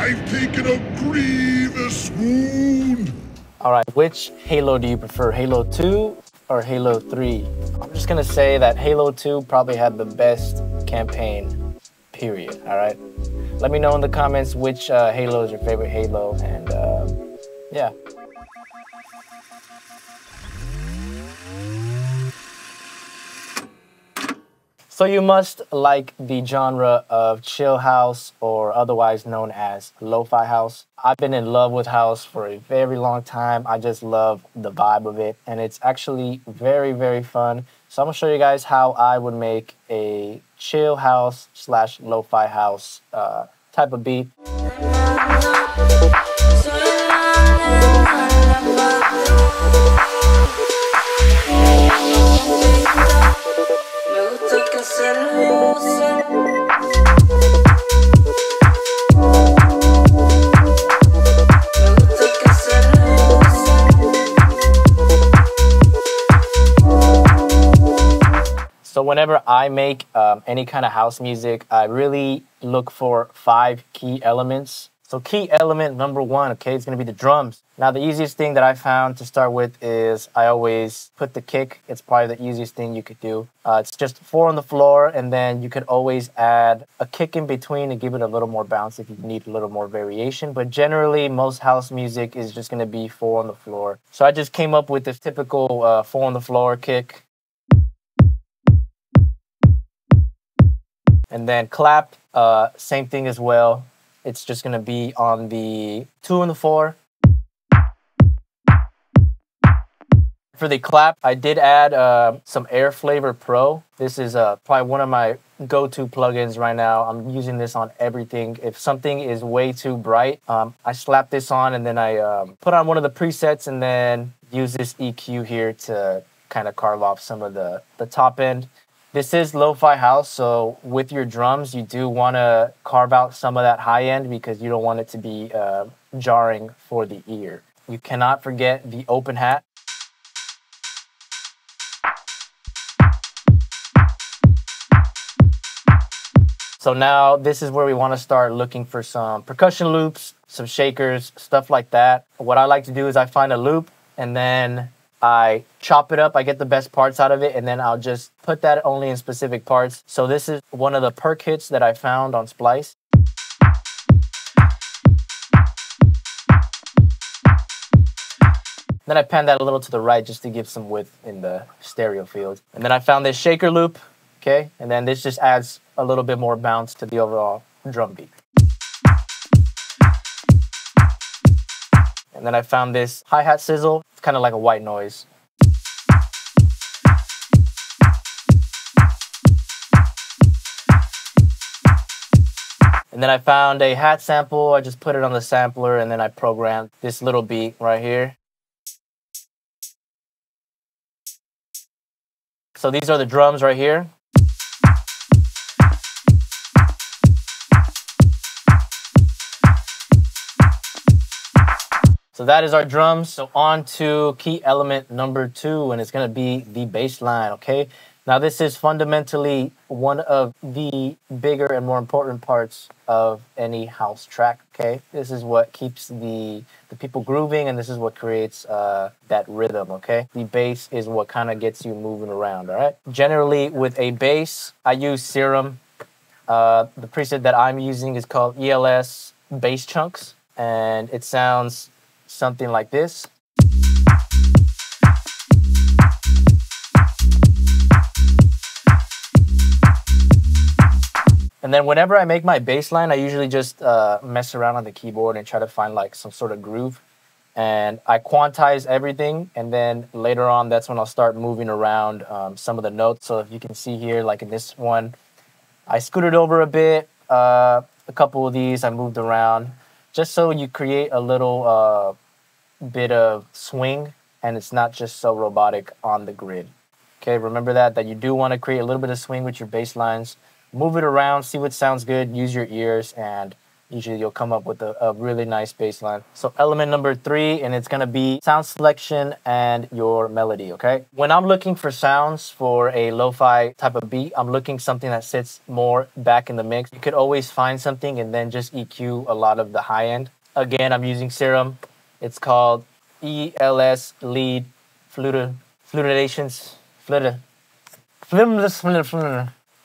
I've taken a grievous wound. All right, which Halo do you prefer, Halo 2 or Halo 3? I'm just gonna say that Halo 2 probably had the best campaign, period, all right? Let me know in the comments which Halo is your favorite Halo, and yeah. So you must like the genre of chill house, or otherwise known as lo-fi house. I've been in love with house for a very long time. I just love the vibe of it, and it's actually very, very fun. So I'm gonna show you guys how I would make a chill house slash lo-fi house type of beat. So whenever I make any kind of house music, I really look for 5 key elements. So key element number 1, okay, is going to be the drums. Now the easiest thing that I found to start with is I always put the kick. It's probably the easiest thing you could do. It's just 4 on the floor, and then you could always add a kick in between to give it a little more bounce if you need a little more variation. But generally, most house music is just going to be 4 on the floor. So I just came up with this typical 4 on the floor kick. And then clap, same thing as well. It's just gonna be on the 2 and the 4. For the clap, I did add some Air Flavor Pro. This is probably one of my go-to plugins right now. I'm using this on everything. If something is way too bright, I slap this on, and then I put on one of the presets, and then use this EQ here to kind of carve off some of the top end. This is lo-fi house, so with your drums, you do want to carve out some of that high end because you don't want it to be jarring for the ear. You cannot forget the open hat. So now this is where we want to start looking for some percussion loops, some shakers, stuff like that. What I like to do is I find a loop, and then I chop it up, I get the best parts out of it, and then I'll just put that only in specific parts. So this is one of the perk hits that I found on Splice. Then I pan that a little to the right just to give some width in the stereo field. And then I found this shaker loop, okay? And then this just adds a little bit more bounce to the overall drum beat. And then I found this hi-hat sizzle. It's kind of like a white noise. And then I found a hat sample. I just put it on the sampler, and then I programmed this little beat right here. So these are the drums right here. So that is our drums. So on to key element number 2, and it's gonna be the bass line, okay? Now this is fundamentally one of the bigger and more important parts of any house track, okay? This is what keeps the people grooving, and this is what creates that rhythm, okay? The bass is what kind of gets you moving around, all right? Generally with a bass, I use Serum. The preset that I'm using is called ELS Bass Chunks, and it sounds something like this. And then whenever I make my bass line, I usually just mess around on the keyboard and try to find like some sort of groove. And I quantize everything, and then later on, that's when I'll start moving around some of the notes. So if you can see here, like in this one, I scooted over a bit. A couple of these I moved around, just so you create a little bit of swing, and it's not just so robotic on the grid. Okay, remember that you do want to create a little bit of swing with your bass lines. Move it around, see what sounds good, use your ears, and usually you'll come up with a really nice bass line. So element number 3, and it's gonna be sound selection and your melody, okay? When I'm looking for sounds for a lo-fi type of beat, I'm looking something that sits more back in the mix. You could always find something and then just EQ a lot of the high end. Again, I'm using Serum. It's called ELS Lead Flutilations.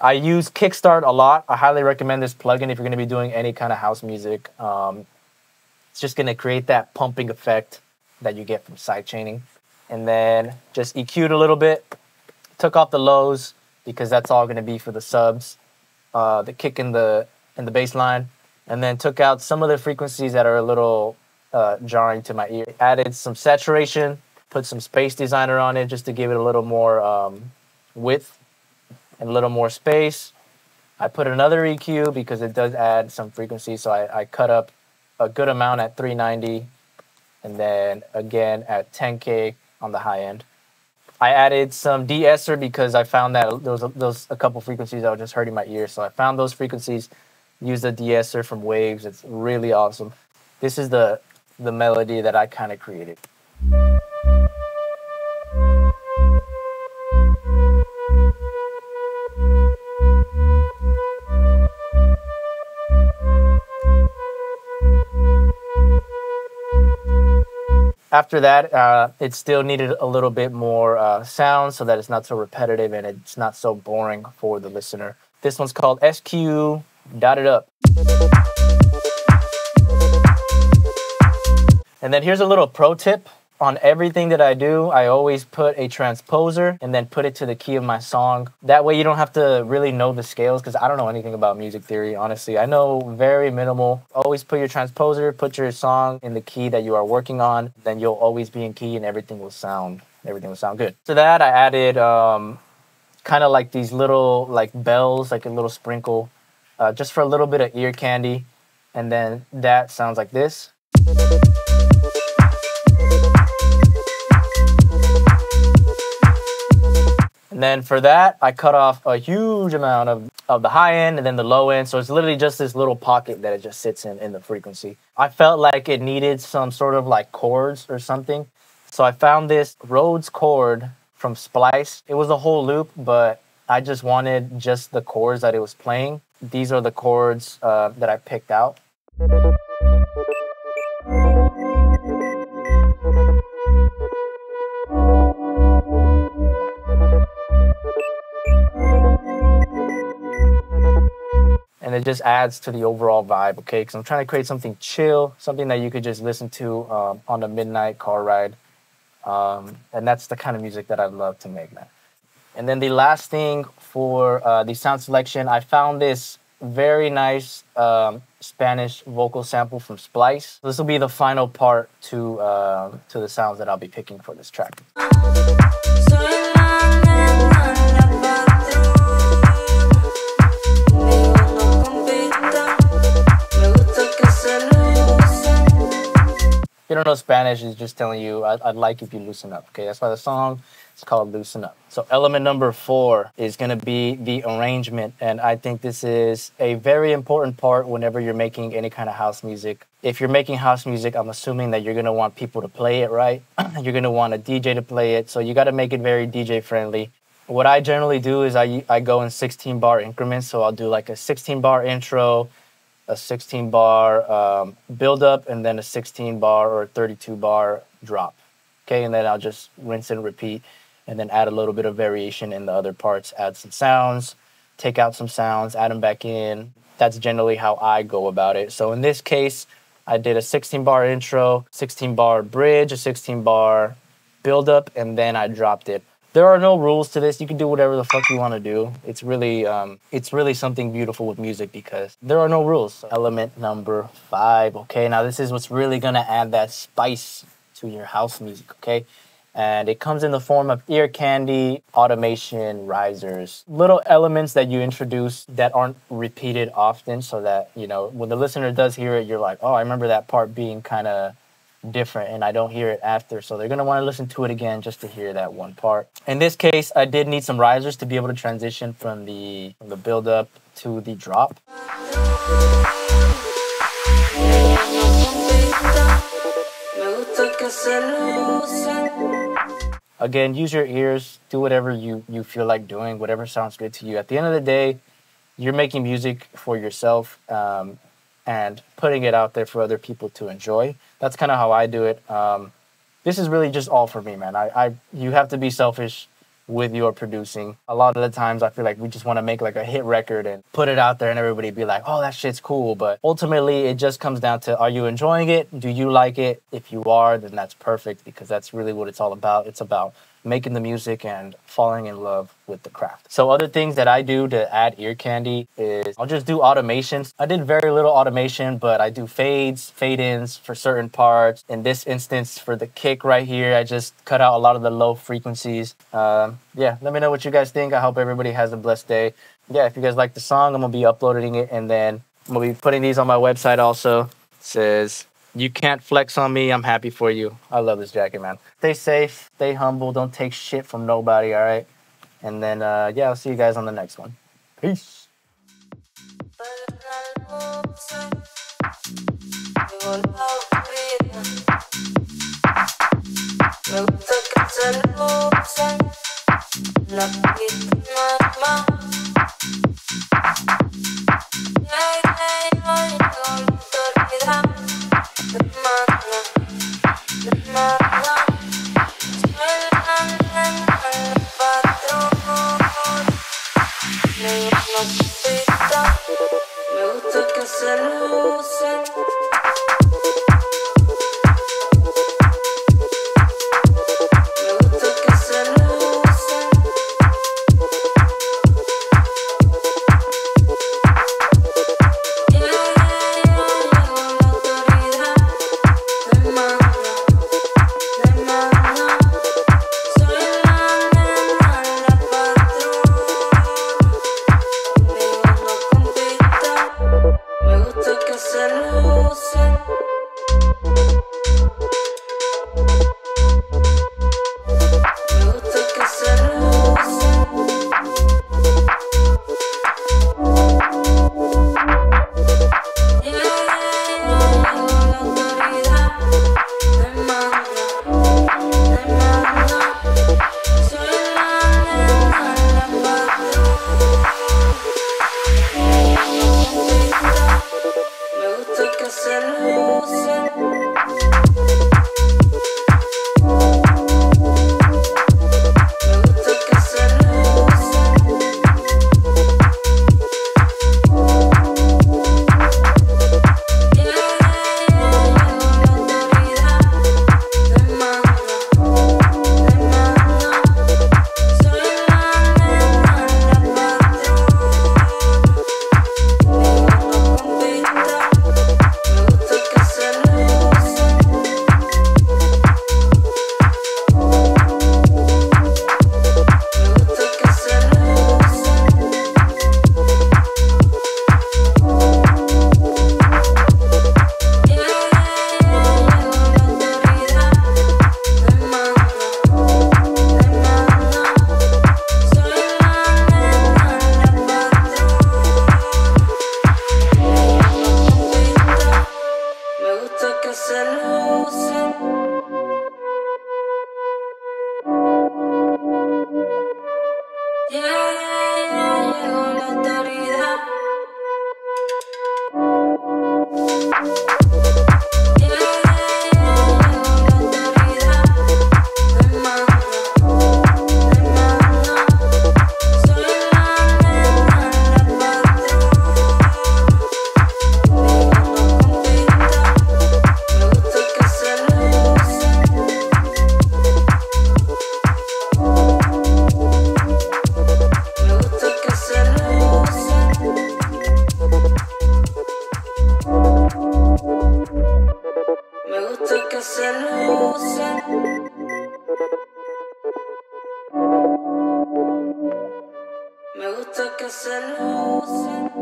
I use Kickstart a lot. I highly recommend this plugin if you're going to be doing any kind of house music. It's just going to create that pumping effect that you get from sidechaining. And then just EQ'd a little bit. Took off the lows because that's all going to be for the subs. The kick in the bass line. And then took out some of the frequencies that are a little jarring to my ear. Added some saturation. Put some Space Designer on it just to give it a little more width and a little more space. I put another EQ because it does add some frequency, so I cut up a good amount at 390 and then again at 10K on the high end. I added some de-esser because I found that there was a couple frequencies that were just hurting my ear, so I found those frequencies, used the de-esser from Waves. It's really awesome. This is the melody that I kind of created. After that, it still needed a little bit more sound so that it's not so repetitive and it's not so boring for the listener. This one's called SQ Dotted Up. And then here's a little pro tip. On everything that I do, I always put a transposer and then put it to the key of my song. That way you don't have to really know the scales because I don't know anything about music theory, honestly. I know very minimal. Always put your transposer, put your song in the key that you are working on. Then you'll always be in key and everything will sound good. To that, I added kind of like these little like bells, like a little sprinkle, just for a little bit of ear candy. And then that sounds like this. And then for that, I cut off a huge amount of the high end and then the low end. So it's literally just this little pocket that it just sits in the frequency. I felt like it needed some sort of like chords or something. So I found this Rhodes chord from Splice. It was a whole loop, but I just wanted just the chords that it was playing. These are the chords that I picked out. And it just adds to the overall vibe, okay? Because I'm trying to create something chill, something that you could just listen to on a midnight car ride. And that's the kind of music that I love to make, man. And then the last thing for the sound selection, I found this very nice Spanish vocal sample from Splice. This will be the final part to the sounds that I'll be picking for this track. If you don't know Spanish, it's just telling you, I'd like if you loosen up, okay? That's why the song is called Loosen Up. So element number 4 is going to be the arrangement, and I think this is a very important part whenever you're making any kind of house music. If you're making house music, I'm assuming that you're going to want people to play it, right? You're going to want a DJ to play it, so you got to make it very DJ friendly. What I generally do is I go in 16-bar increments, so I'll do like a 16-bar intro, a 16-bar build-up, and then a 16-bar or 32-bar drop. Okay, and then I'll just rinse and repeat, and then add a little bit of variation in the other parts. Add some sounds, take out some sounds, add them back in. That's generally how I go about it. So in this case, I did a 16-bar intro, 16-bar bridge, a 16-bar build-up, and then I dropped it. There are no rules to this. You can do whatever the fuck you want to do. It's really something beautiful with music because there are no rules. Element number 5. Okay, now this is what's really gonna add that spice to your house music. Okay, and it comes in the form of ear candy, automation, risers, little elements that you introduce that aren't repeated often, so that you know when the listener does hear it, you're like, oh, I remember that part being kind of different and I don't hear it after, so they're going to want to listen to it again just to hear that one part. In this case, I did need some risers to be able to transition from the build up to the drop. Again, use your ears, do whatever you feel like doing, whatever sounds good to you. At the end of the day, you're making music for yourself, and putting it out there for other people to enjoy. That's kind of how I do it. This is really just all for me, man. You have to be selfish with your producing. A lot of the times I feel like we just want to make like a hit record and put it out there and everybody be like, oh, that shit's cool. But ultimately it just comes down to, are you enjoying it? Do you like it? If you are, then that's perfect, because that's really what it's all about. It's about making the music and falling in love with the craft. So other things that I do to add ear candy is I'll just do automations. I did very little automation, but I do fades, fade-ins for certain parts. In this instance, for the kick right here, I just cut out a lot of the low frequencies. Yeah, let me know what you guys think. I hope everybody has a blessed day. Yeah, if you guys like the song, I'm gonna be uploading it, and then I'm gonna be putting these on my website also. It says, "You can't flex on me, I'm happy for you." I love this jacket, man. Stay safe, stay humble, don't take shit from nobody, all right? And then, yeah, I'll see you guys on the next one. Peace. Me gusta que se lucen.